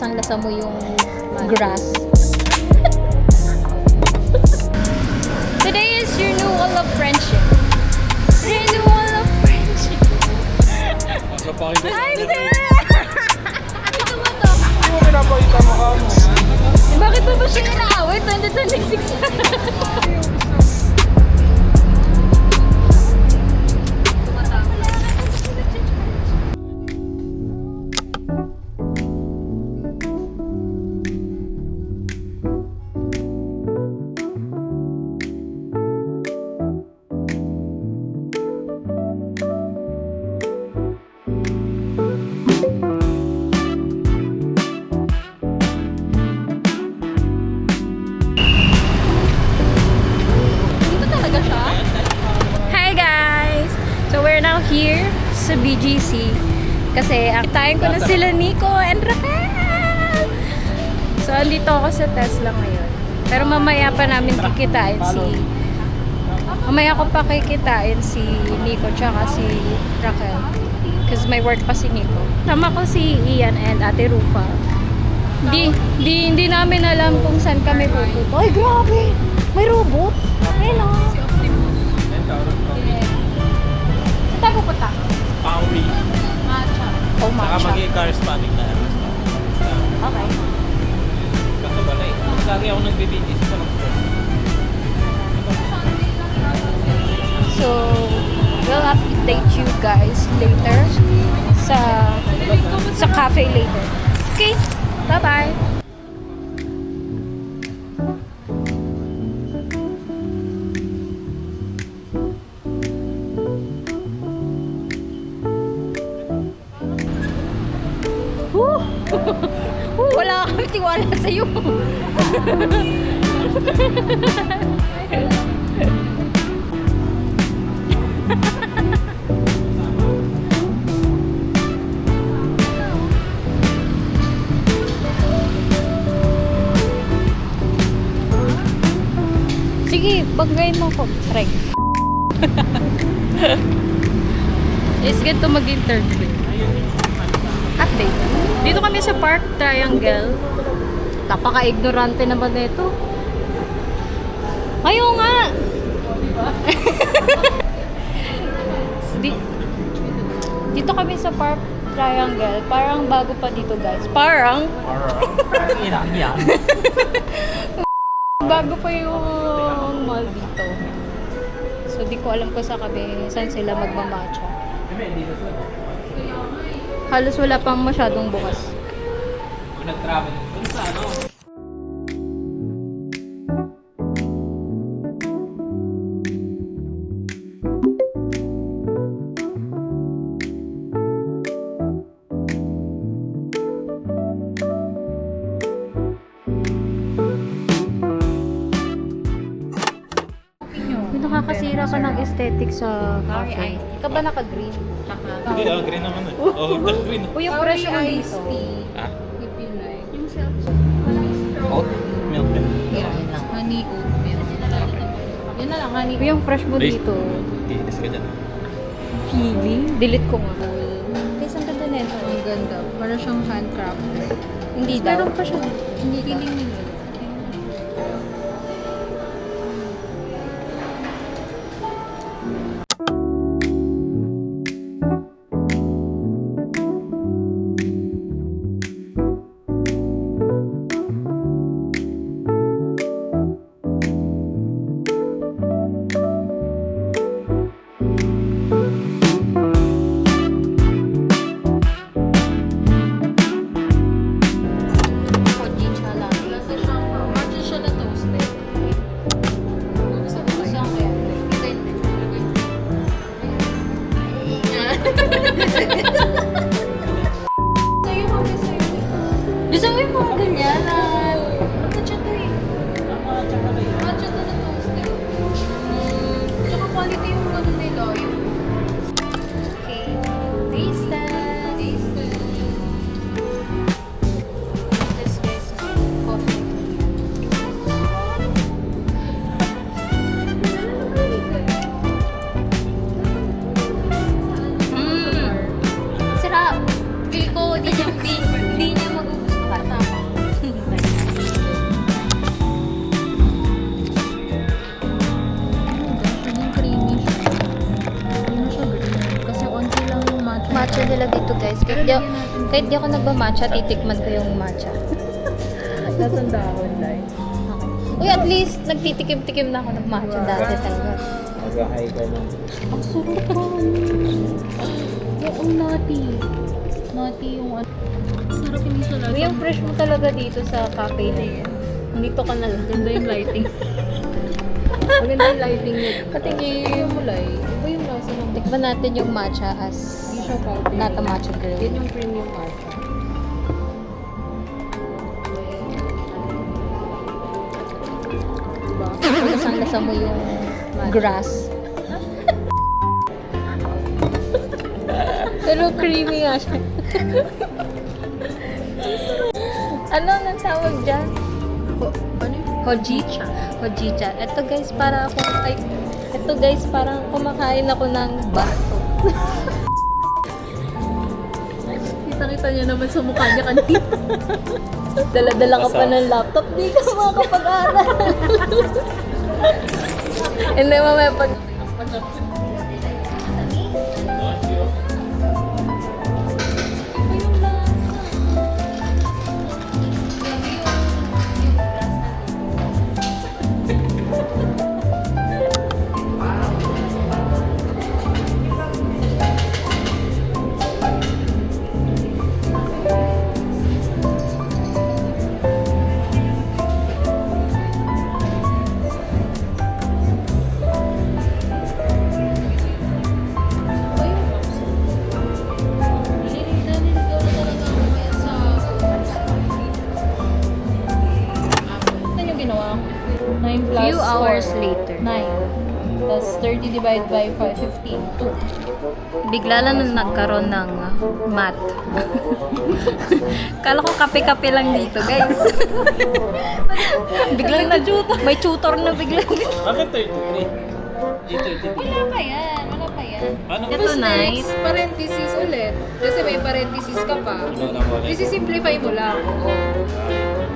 lasang-lasa mo yung grass. Today is renewal of friendship. Renewal of friendship. Ay, hindi! Ito mo to. Hindi mo pinapakita mo ka mo. Bakit pa ba siya inaaway? 2026 na. Here sa BGC kasi akitahin ko na sila Nico and Raquel. So andito ako sa Tesla ngayon. Pero mamaya pa namin kikitain si Nico tsaka si Raquel. Because may work pa si Nico. Tama ko si Ian and Ate Rufa. Hindi namin alam kung saan kami pupunta. Ay, grabe! May robot! Ayun o. Saan pupunta? Pauli. Matcha. Oh, matcha. Saka mag-i-cars panic na. Okay. Kaso wala eh. Lagi ako nagbibigis sa mga. So, we'll update you guys later sa cafe later. Okay, bye-bye! Wala kami tiwala sa'yo. Sige, banggayin mo ko. Try. It's good to mag-interview. Update. Dito kami sa Park Triangle. Napaka-ignorante naman nito. Ayaw nga! Dito kami sa Park Triangle. Parang bago pa dito, guys. Parang bago pa yung mall dito. So, di ko alam kung saan sila magmamatcha. Halos wala pang masyadong bukas. Kung nag-travel, kung sa ano? Nakakasira ka ng aesthetic sa cafe. Ikaw ba naka-green? Hindi, green naman eh. Oh, green. O yung presyo mo dito? Ah? If you like. Yung self Oat milk din. Yeah, honey oat milk. Yun na lang, honey O yung fresh mo dito? Iinis ka dyan. Feeling? Delete ko nga. Guys, ang ganda na ito. Ang ganda. Para siyang handcrafted. Hindi daw. Meron pa siya. Hindi daw. Feeling nila. Matcha siya na toast. nila dito guys. Kahit di ako nagmamatcha, titikman ko yung matcha. Nasaan dahon, Lai? Okay. Uy, at least nagtitikim-tikim na ako ng matcha dati talaga. Mag-high ka lang. Ang sarap pa. Oo, nutty. Nutty yung ano. Sarap yung isa lang. Uy, yung fresh mo talaga dito sa cafe na yan. Dito ka na lang. Maganda yung lighting. Maganda yung lighting niya. Patingin. Yung mulay. Iba yung lasa ng Tikman natin yung matcha as Hindi siya powder. not a matcha girl. Yan yung premium matcha. Diba? Lasang-lasa mo yung grass. Pero creamy nga siya. Ano nang tawag dyan? Ano yung Hojicha. Hojicha. Ito guys, parang kumakain ako ng bato. Kita-kita niya naman sa mukha niya kanina. Dala-dala ka pa ng laptop, di ka makakapag-aral. Hindi mamaya pag... Ano yung ginawa? 9 plus Few hours later. 9. Plus 30 divided by 5, 15. 2. Bigla lang na nagkaroon ng math. Kala ko kape-kape lang dito, guys. Biglang may tutor na biglang. Bakit 33? G33. Wala pa yan. Wala pa yan. Paano Ito Tapos nice. next, parenthesis ulit. Kasi may parenthesis ka pa. Ano na ulit? Isi-simplify mo lang.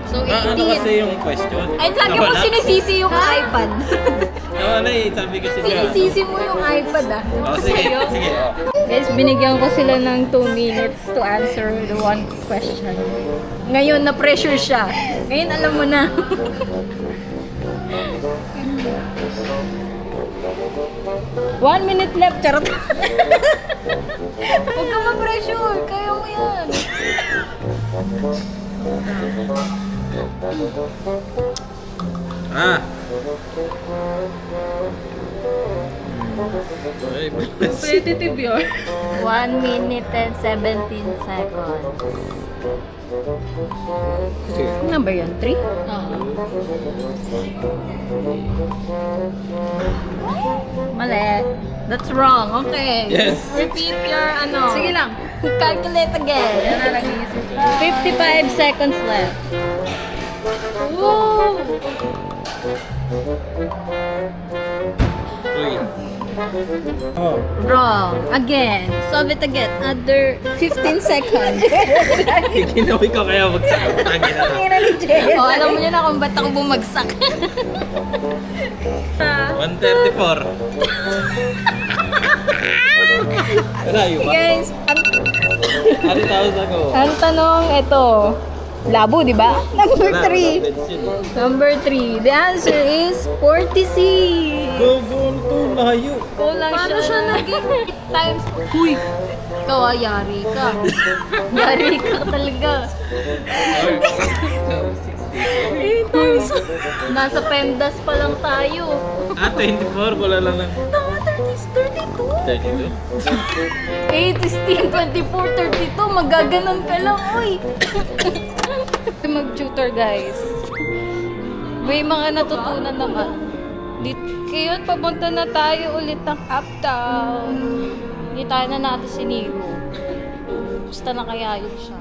So, 18. Ano kasi yung question? Ay, lagi mo Nawala? sinisisi yung iPad. Nawala eh, sabi kasi niya. Sinisisi mo yung iPad ah. Oh, sige, sige. Oh. Guys, binigyan ko sila ng 2 minutes to answer the one question. Ngayon, na-pressure siya. Ngayon, alam mo na. One minute left, charot. Huwag ka ma-pressure. Kaya mo yan. Ah! Ay, Repetitive yun. 1 minute and 17 seconds. Ano number yun? 3? Mali. That's wrong. Okay. Yes. Repeat your ano. Sige lang. Calculate again. Yan na nag-iisip. 55 seconds left. Woo! Uy. Oh. Wrong. Again. Solve it again. Another 15 seconds. Ginawi ko kaya magsagot. Tangin na. Oh, alam mo na kung ba't ako bumagsak. 134. Malayo ba? Guys, Ano tawag ako? ang tanong ito. Labo, di ba? Number 3. Benz yun. Number 3. The answer is 46. Gagol to, layo. Kulang Paano siya naging times? Huy! Ikaw yari ka. Yari ka talaga. 8 times. Nasa PEMDAS pa lang tayo. Ah, 24. Wala lang ng Tama, 32. 32. 8, 16, 24, 32. Magaganon ka lang, oy. Mag-tutor, guys. May mga natutunan naman. Ngayon, papunta na tayo ulit ng uptown. Hindi tayo na natin si Nico. Gusto na kaya yun siya.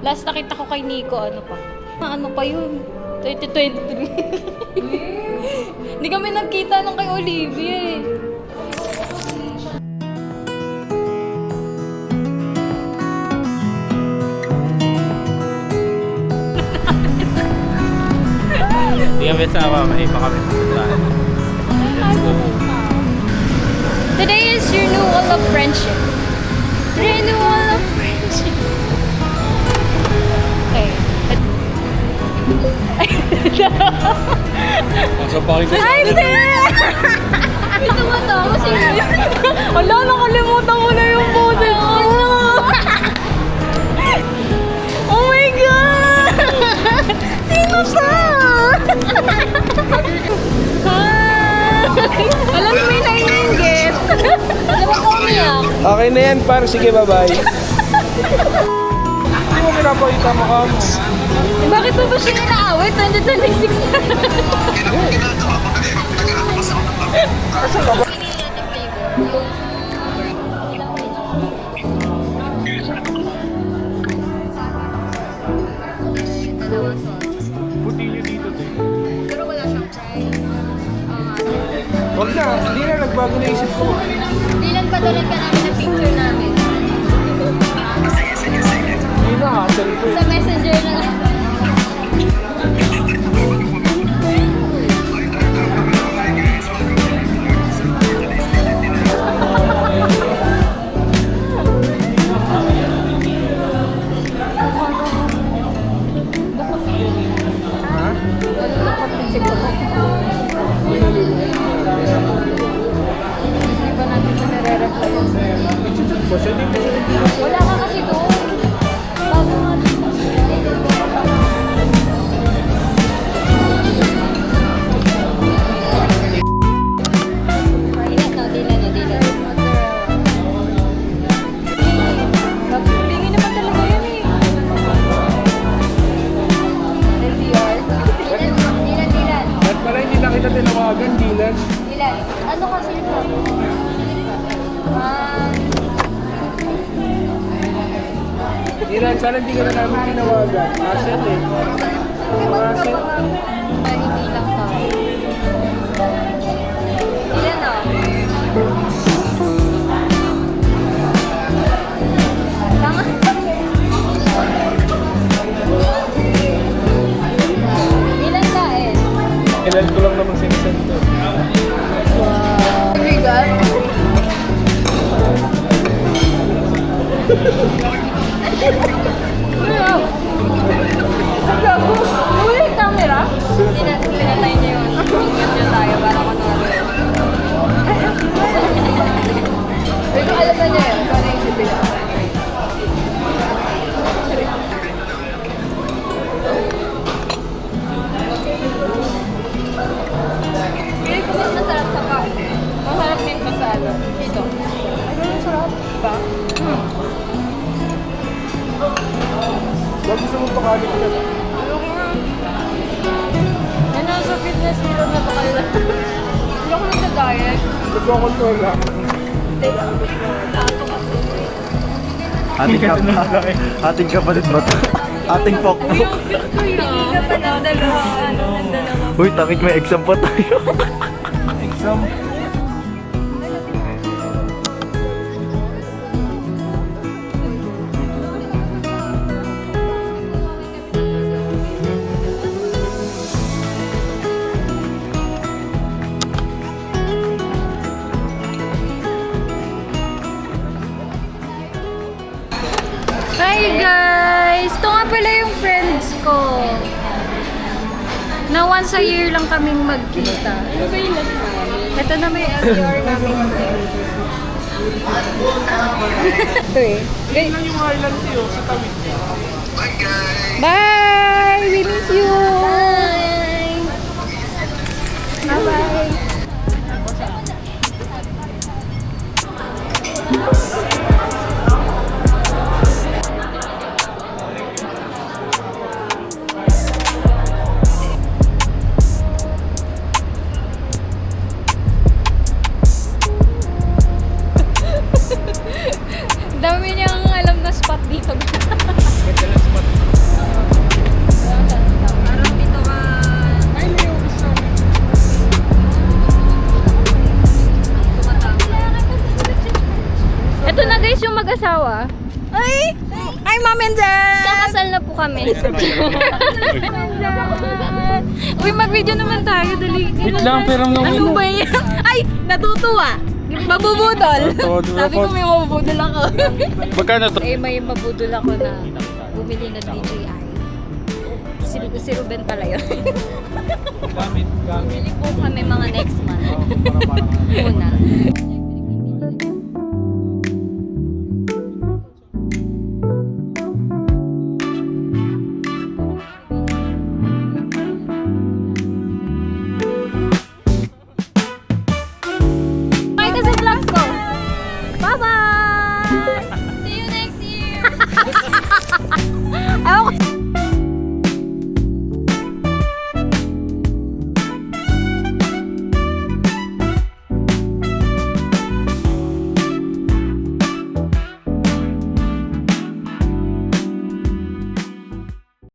Last nakita ko kay Nico, ano pa? Ano pa yun? 2023. Hindi kami nagkita ng kay Olivia eh. Hindi kami sama. May iba kami pupuntahan. Let's go. Today is your new wall of friendship. 3 Masabakin ko. Ay, hindi! Ito mo to, kasi... Wala, nakalimutan ko na yung boses ko. Oh my God! Sino siya? Alam mo, may naiinggit. Alam mo ko umiyak. Okay na yan, par. Sige, bye-bye. Hindi mo pinapakita mo ka mo. Bakit mo ba siya inaawit? 2026 na. Puti nyo dito, te. Pero wala siyang price. Huwag na. Hindi na. Nagbago na isip ko. Dilan pa doon ka namin ng picture namin. Hindi na. Hassle ko. Sa messenger na lang. Ha? Hindi pa natin siya nare-reply. Ba siya dito? Wala ka kasi doon. Bago nga dito. Dilan na. Tingin naman talaga yan eh. LDR. Dilan. Ba't pala hindi na kita tinawagan, Dilan? Dilan. Ano kasi ito? Dilan, sana hindi ka na namin tinawagan. Hassle eh. Hassle. Hindi lang ka. Dilan o. Tanga. Dilan ka eh. Kailan ko lang naman sinisend to. Regal? Ang gago. Wala yung camera? Pinatay niya yun. Pinatay niya tayo para manood. Pero alam na niya yun. Kung ano yung isipin niya. Pili ko mas masarap sa pa. Masarap din pa sa ano. Dito. Ay, ganun sarap. Diba? Wag gusto mo pakalit ka na. Ano sa fitness hero na ba kayo? Hindi ako nagda-diet. Nagkakontrol lang. Ating kapatid ba ito? Ating pokpok. Hindi ka pa ng dalawa. Uy, tangik may exam pa tayo. Exam. Hi guys! Ito nga pala yung friends ko. Na once a year lang kaming magkita. Ano ba yung last time? Ito na may LDR namin. Ito eh. Yan lang yung highland niyo sa tawid niya. Bye! We miss you! Bye! Bye-bye! Dami niyang alam na spot dito. Ganda lang spot. Parang dito ka... Ay, may office namin. Ito na guys yung mag-asawa. Ay! Hi, Mom and Dad! Kakasal na po kami. Uy, mag-video naman tayo. Dali. Wait lang, pero Ano ba yan? Ay! Natutuwa! Mabubudol! Sabi ko may mabubudol ako. Magkano to? Eh, may mabudol ako na bumili ng DJI. Si Ruben pala yun. Gamit. Bili po kami mga next month. Para Una.